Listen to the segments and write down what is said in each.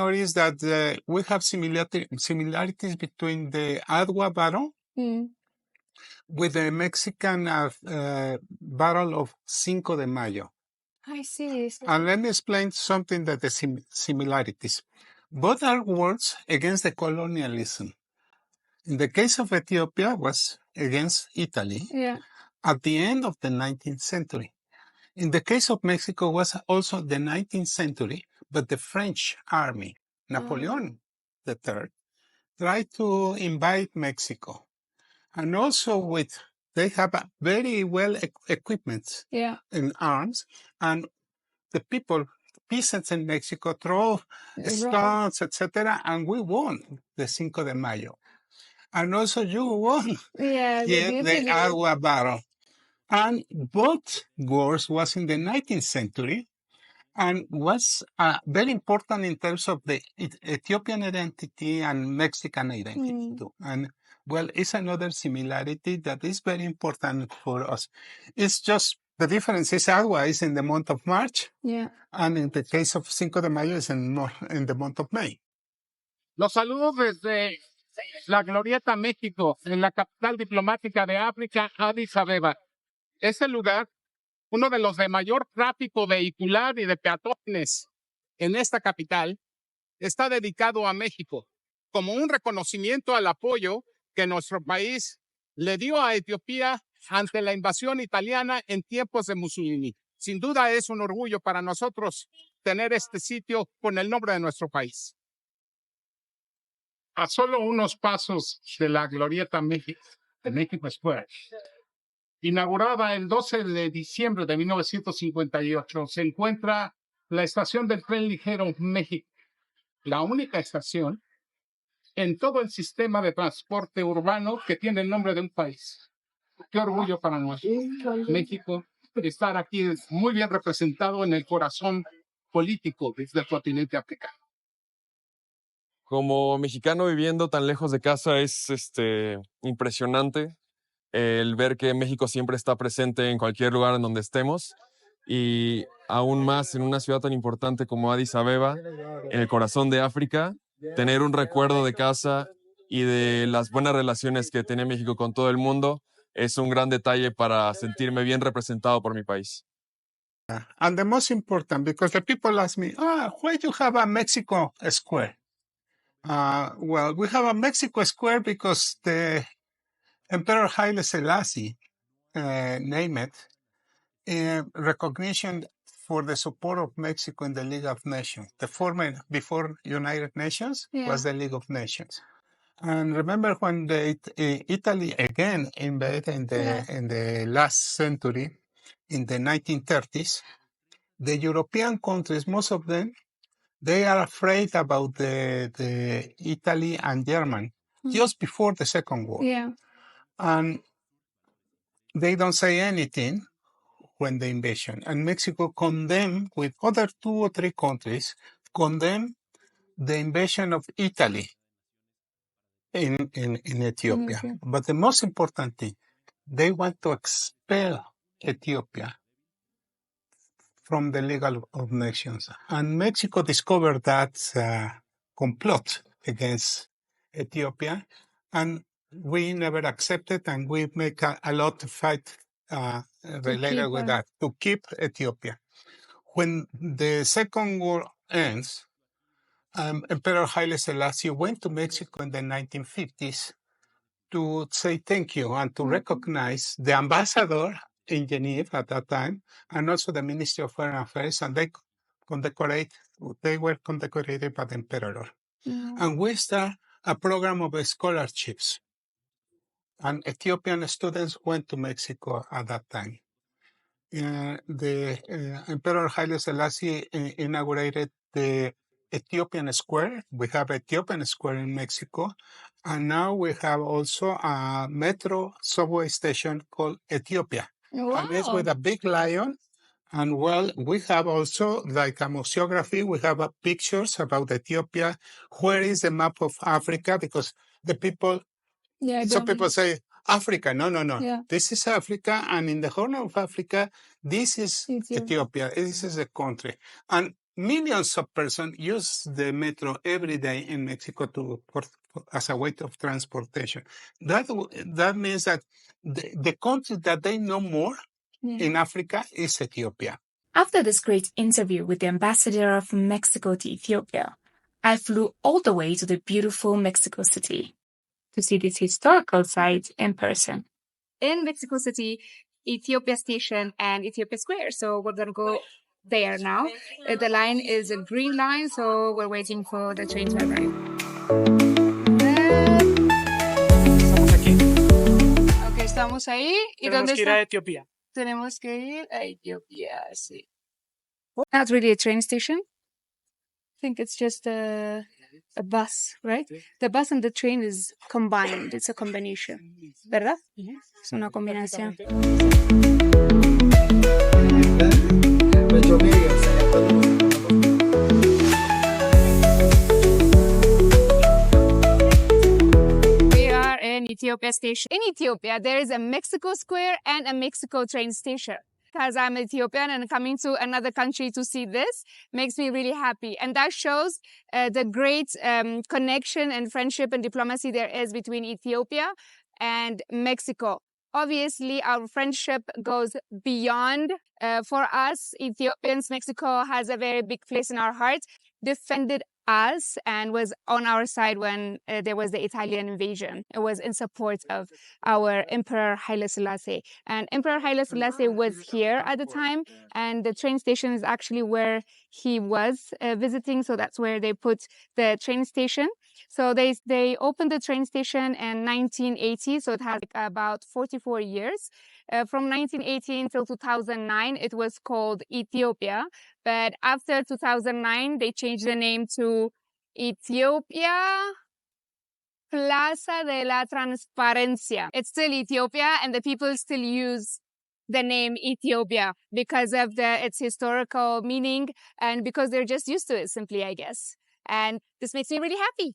notice that we have similarities between the Adwa battle with the Mexican battle of Cinco de Mayo. I see. And let me explain something that the similarities. Both are wars against the colonialism. In the case of Ethiopia, was against Italy at the end of the 19th century. In the case of Mexico, was also the 19th century, but the French army, Napoleon III, tried to invade Mexico. And also they have a very well equipment in arms, and the peasants in Mexico throw stones, etc., and we won the Cinco de Mayo. And also you won the Adwa battle. And both wars was in the 19th century and was very important in terms of the Ethiopian identity and Mexican identity too. And well, it's another similarity that is very important for us. It's just the difference is Adwa is in the month of March, and in the case of Cinco de Mayo is in the month of May. Los saludos desde la Glorieta, México, en la capital diplomática de África, Addis Ababa. Es el lugar, uno de los de mayor tráfico vehicular y de peatones en esta capital, está dedicado a México como un reconocimiento al apoyo que nuestro país le dio a Etiopía ante la invasión italiana en tiempos de Mussolini. Sin duda es un orgullo para nosotros tener este sitio con el nombre de nuestro país. A solo unos pasos de la Glorieta México, de México Square, inaugurada el 12 de diciembre de 1958, se encuentra la estación del tren ligero México, la única estación en todo el sistema de transporte urbano que tiene el nombre de un país. Qué orgullo para nosotros, México, estar aquí muy bien representado en el corazón político del continente africano. Como mexicano viviendo tan lejos de casa es impresionante el ver que México siempre está presente en cualquier lugar en donde estemos y aún más en una ciudad tan importante como Addis Abeba, en el corazón de África, tener un recuerdo de casa y de las buenas relaciones que tiene México con todo el mundo es un gran detalle para sentirme bien representado por mi país. And the most important, because the people ask me, why you have a Mexico Square? Well, we have a Mexico Square because the Emperor Haile Selassie named it in recognition for the support of Mexico in the League of Nations. The former, before United Nations, was the League of Nations. And remember when Italy again invaded in the last century, in the 1930s, the European countries, most of them, they are afraid about the Italy and Germany just before the Second War. And they don't say anything when the invasion. And Mexico condemned, with other 2 or 3 countries, condemned the invasion of Italy in Ethiopia. But the most important thing, they want to expel Ethiopia from the League of Nations. And Mexico discovered that complot against Ethiopia, and we never accepted, and we make a lot of fight related with that, to keep Ethiopia. When the Second War ends, Emperor Haile Selassie went to Mexico in the 1950s to say thank you and to recognize the ambassador in Geneva at that time, and also the Ministry of Foreign Affairs, and they were condecorated by the emperor. And we start a program of scholarships. And Ethiopian students went to Mexico at that time. The Emperor Haile Selassie inaugurated the Ethiopian Square. We have Ethiopian Square in Mexico. And now we have also a metro subway station called Ethiopia. And it's with a big lion. And well, we have also like a museography. We have pictures about Ethiopia. Where is the map of Africa? Because the people, some people say, Africa. No. Yeah. This is Africa. And in the Horn of Africa, this is Ethiopia. This is a country. And millions of persons use the metro every day in Mexico as a way of transportation. That means that the country that they know more in Africa is Ethiopia. After this great interview with the ambassador of Mexico to Ethiopia, I flew all the way to the beautiful Mexico City to see this historical site in person. In Mexico City, Ethiopia Station and Ethiopia Square. So we're going to go there now. The line is a green line, so we're waiting for the train to arrive. Ok, estamos ahí. ¿Y dónde está? A Etiopía. Tenemos que ir a Ethiopia, sí. Not really a train station. I think it's just a bus, right? The bus and the train is combined. It's a combination. ¿Verdad? Es una combinación. We are in Ethiopia Station. In Ethiopia, there is a Mexico Square and a Mexico train station. Because I'm Ethiopian and coming to another country to see this makes me really happy. And that shows the great connection and friendship and diplomacy there is between Ethiopia and Mexico. Obviously, our friendship goes beyond. For us, Ethiopians, Mexico has a very big place in our hearts, defended us and was on our side when there was the Italian invasion. It was in support of our Emperor Haile Selassie. And Emperor Haile Selassie was here at the time, and the train station is actually where he was visiting, so that's where they put the train station. So they opened the train station in 1980, so it has about 44 years. From 1918 till 2009, it was called Ethiopia. But after 2009, they changed the name to Ethiopia Plaza de la Transparencia. It's still Ethiopia, and the people still use the name Ethiopia because of its historical meaning and because they're just used to it, simply, I guess. And this makes me really happy.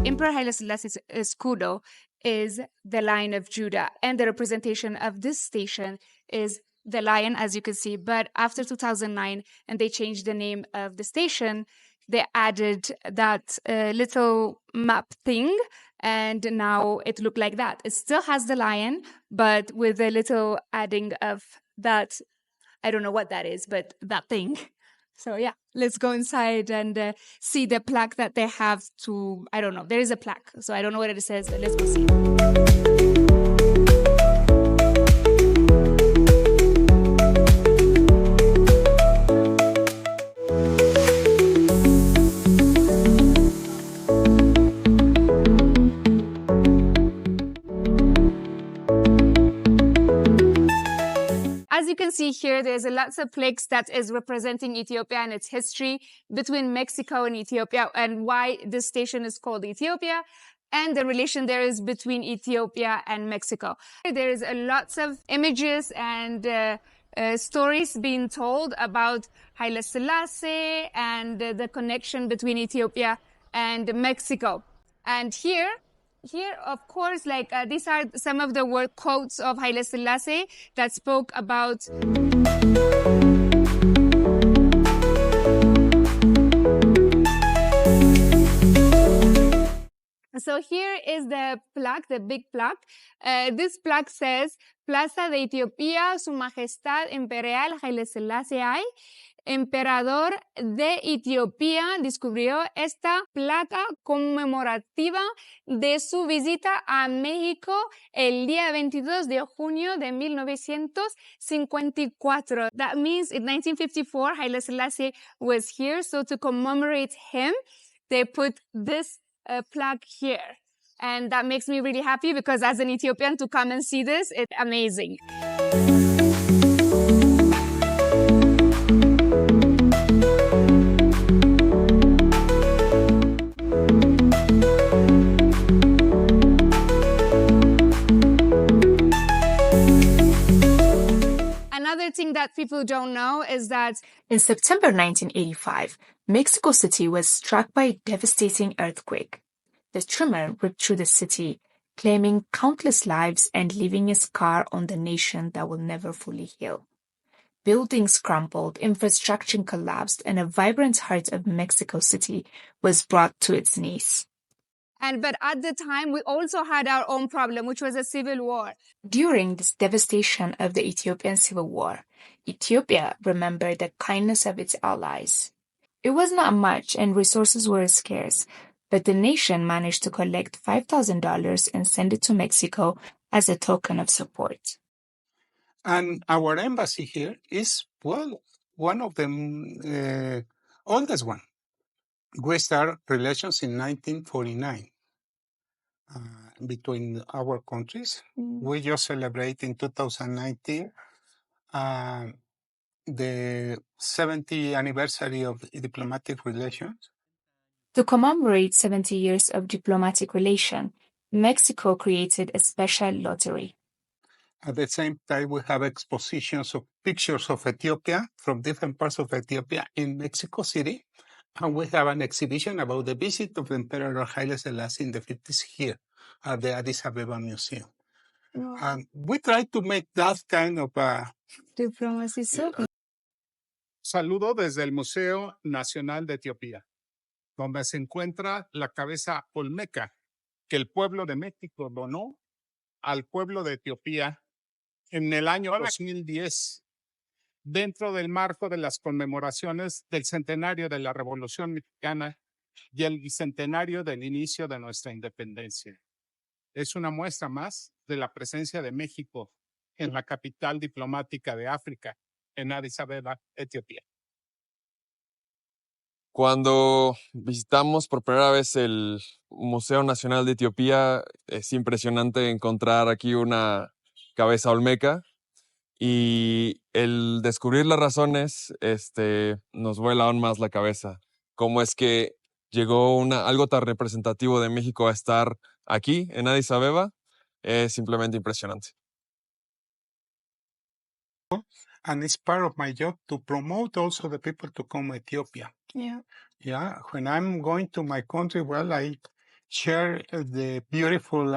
Emperor Haile Selassie's Escudero is the Lion of Judah, and the representation of this station is the lion, as you can see. But after 2009, and they changed the name of the station, they added that little map thing, and now it looked like that. It still has the lion, but with a little adding of that, I don't know what that is, but that thing. So yeah, let's go inside and see the plaque that they have to, I don't know, there is a plaque, so I don't know what it says, but let's go see. As you can see here, there's lots of plaques that is representing Ethiopia and its history between Mexico and Ethiopia, and why this station is called Ethiopia, and the relation there is between Ethiopia and Mexico. There is lots of images and stories being told about Haile Selassie and the connection between Ethiopia and Mexico. And here, of course, like these are some of the word quotes of Haile Selassie that spoke about. So here is the plaque, the big plaque. This plaque says, Plaza de Etiopía, Su Majestad Imperial Haile Selassie I, Emperador de Etiopía, descubrió esta placa conmemorativa de su visita a México el día 22 de junio de 1954. That means in 1954, Haile Selassie was here. So to commemorate him, they put this plaque here. And that makes me really happy because as an Ethiopian, to come and see this, it's amazing. Another thing that people don't know is that in September 1985, Mexico City was struck by a devastating earthquake. The tremor ripped through the city, claiming countless lives and leaving a scar on the nation that will never fully heal. Buildings crumbled, infrastructure collapsed, and a vibrant heart of Mexico City was brought to its knees. But at the time, we also had our own problem, which was a civil war. During this devastation of the Ethiopian Civil War, Ethiopia remembered the kindness of its allies. It was not much and resources were scarce, but the nation managed to collect $5,000 and send it to Mexico as a token of support. And our embassy here is, well, one of the oldest one. We started relations in 1949 between our countries. We just celebrate in 2019 the 70th anniversary of diplomatic relations. To commemorate 70 years of diplomatic relation, Mexico created a special lottery. At the same time, we have expositions of pictures of Ethiopia from different parts of Ethiopia in Mexico City. And we have an exhibition about the visit of Emperor Haile Selassie in the 50s here at the Addis Ababa Museum. And we try to make that kind of Diplomacy. Saludo desde el Museo Nacional de Etiopía, donde se encuentra la cabeza olmeca que el pueblo de México donó al pueblo de Etiopía en el año 2010, dentro del marco de las conmemoraciones del centenario de la Revolución Mexicana y el bicentenario del inicio de nuestra independencia. Es una muestra más de la presencia de México en la capital diplomática de África, en Addis Ababa, Etiopía. Cuando visitamos por primera vez el Museo Nacional de Etiopía, es impresionante encontrar aquí una cabeza olmeca y el descubrir las razones nos vuela aún más la cabeza. Cómo es que llegó algo tan representativo de México a estar aquí en Addis Abeba es simplemente impresionante. and it's part of my job to promote also the people to come to Ethiopia. Yeah. When I'm going to my country, well, I share the beautiful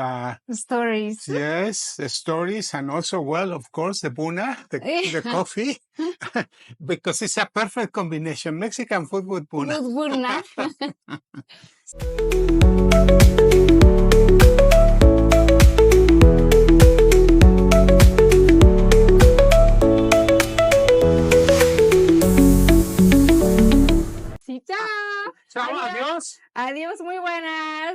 Stories. yes, the stories, and also, well, of course, the buna, the coffee, because it's a perfect combination: Mexican food with buna. With burna. Sí, chao. Chao, adiós. Adiós, muy buenas.